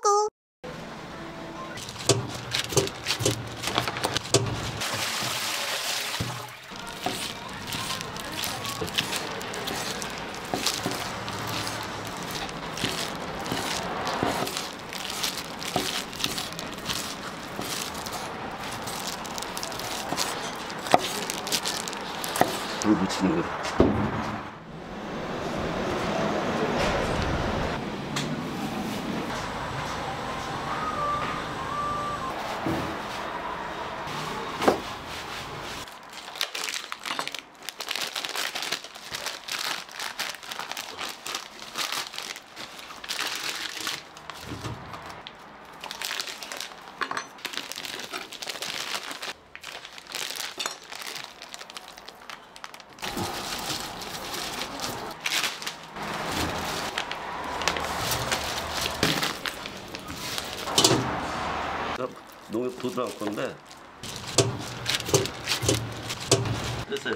꾸꾸. 불 붙이는 거. 농협 도 들어갈 건데 됐어요.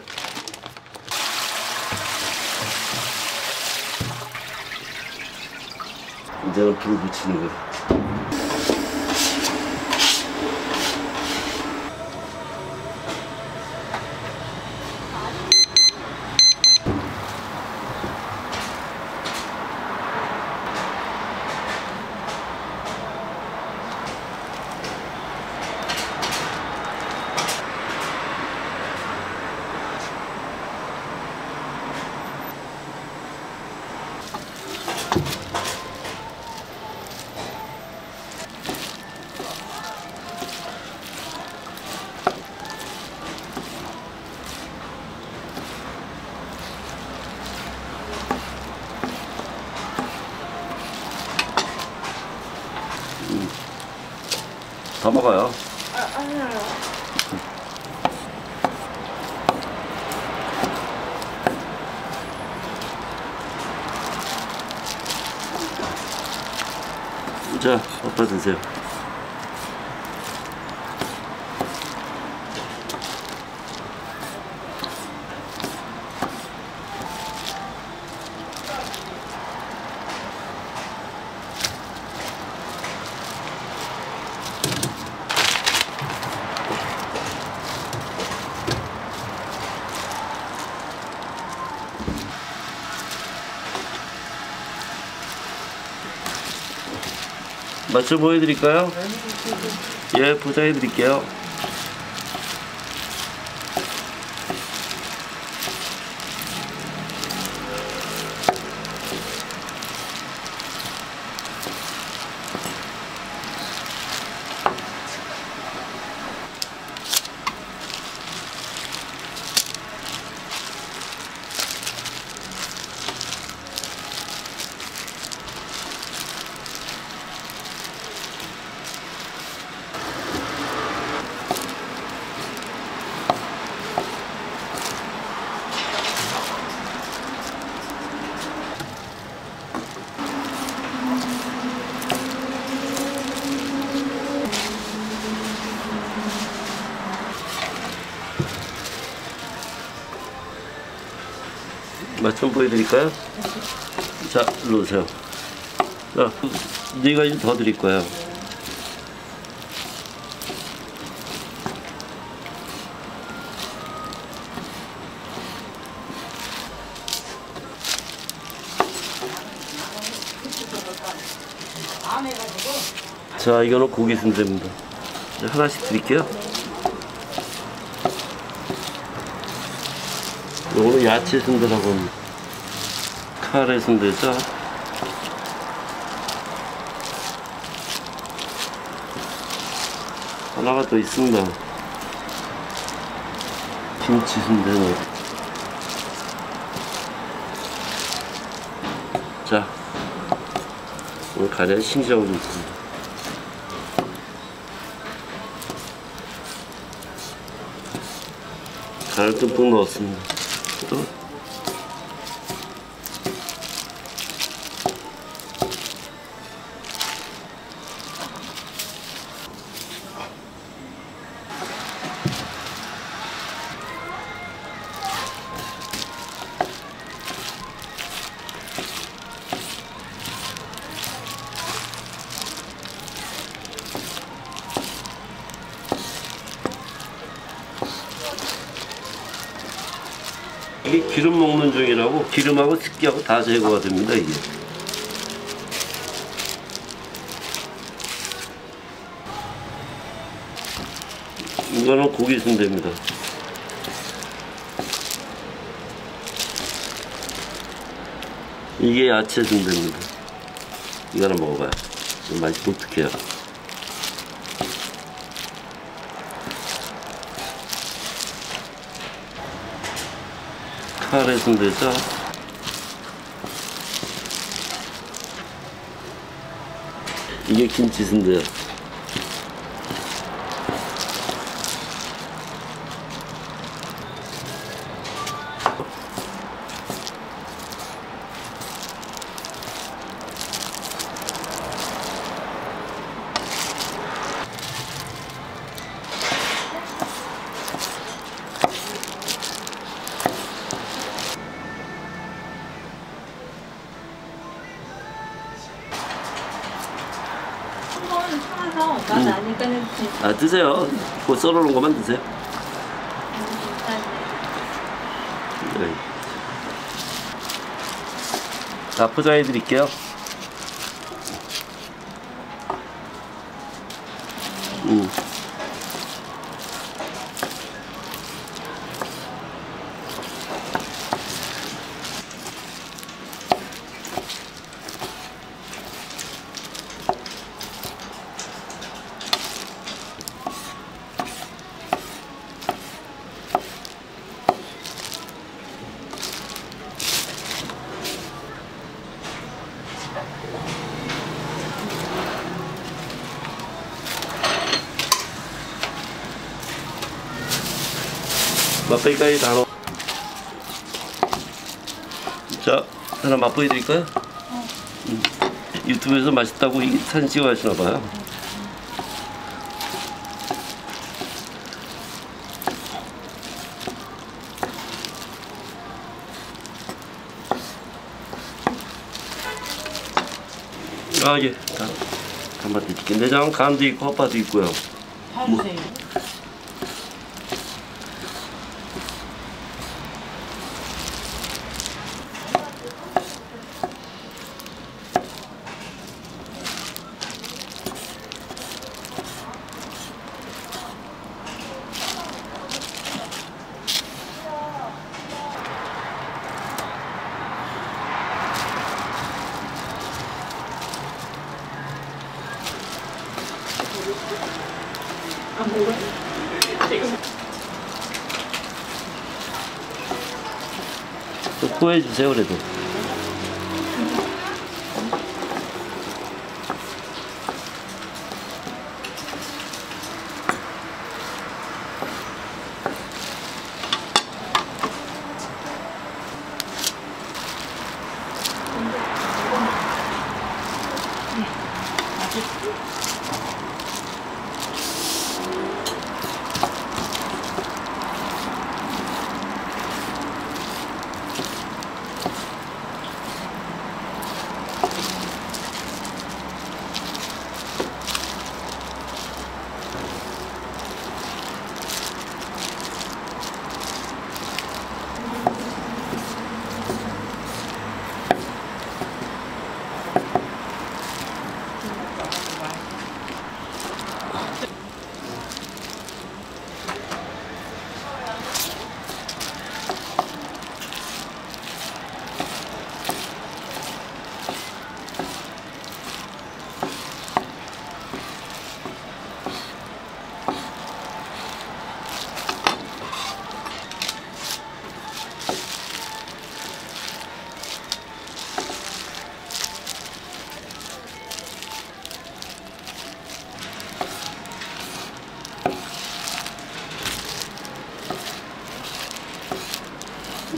이제는 불을 붙이는 거. 더 먹어요. 아니요. 자, 아빠 드세요. 맛을 보여드릴까요? 예, 보장해드릴게요. 맛 좀 보여드릴까요? 자, 일로 오세요. 자, 4가지 더 드릴 거예요. 자, 이거는 고기 순대입니다. 하나씩 드릴게요. 요거는 야채 순대라고 합니다. 카레 순대죠. 하나가 더 있습니다. 김치 순대는. 자, 오늘 간에 싱싱하고 있습니다. 간을 듬뿍 넣었습니다. 또 이게 기름 먹는 종이라고 기름하고 습기하고 다 제거가 됩니다. 이게. 이거는 고기 순대입니다. 이게 야채 순대입니다. 이거는 먹어봐요. 맛이 독특해요. 카레 순대죠. 이게 김치 순대요. 한번 참아서 맛 나니까는 아, 드세요. 그 썰어놓은 것만 드세요. 네. 자, 포장해 드릴게요. 맛보기까지 다 넣어. 자, 하나 맛보여 드릴까요? 유튜브에서 맛있다고 사진 찍어 하시나봐요. 아, 예. 한번 드릴게요. 내장 간도 있고 헛바도 있고요. 다 주세요. 안 먹어요? 좀 구해 주세요, 그래도.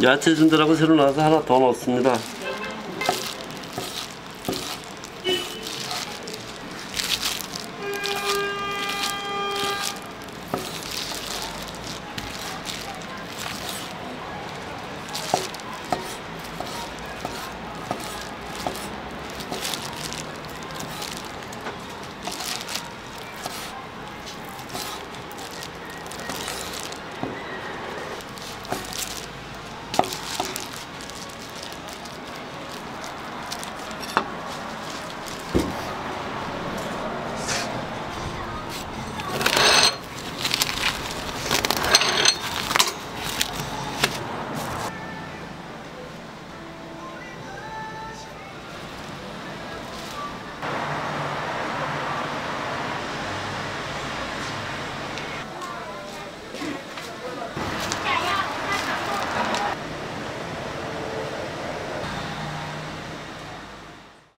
야채 순대라고 새로 나와서 하나 더 넣었습니다.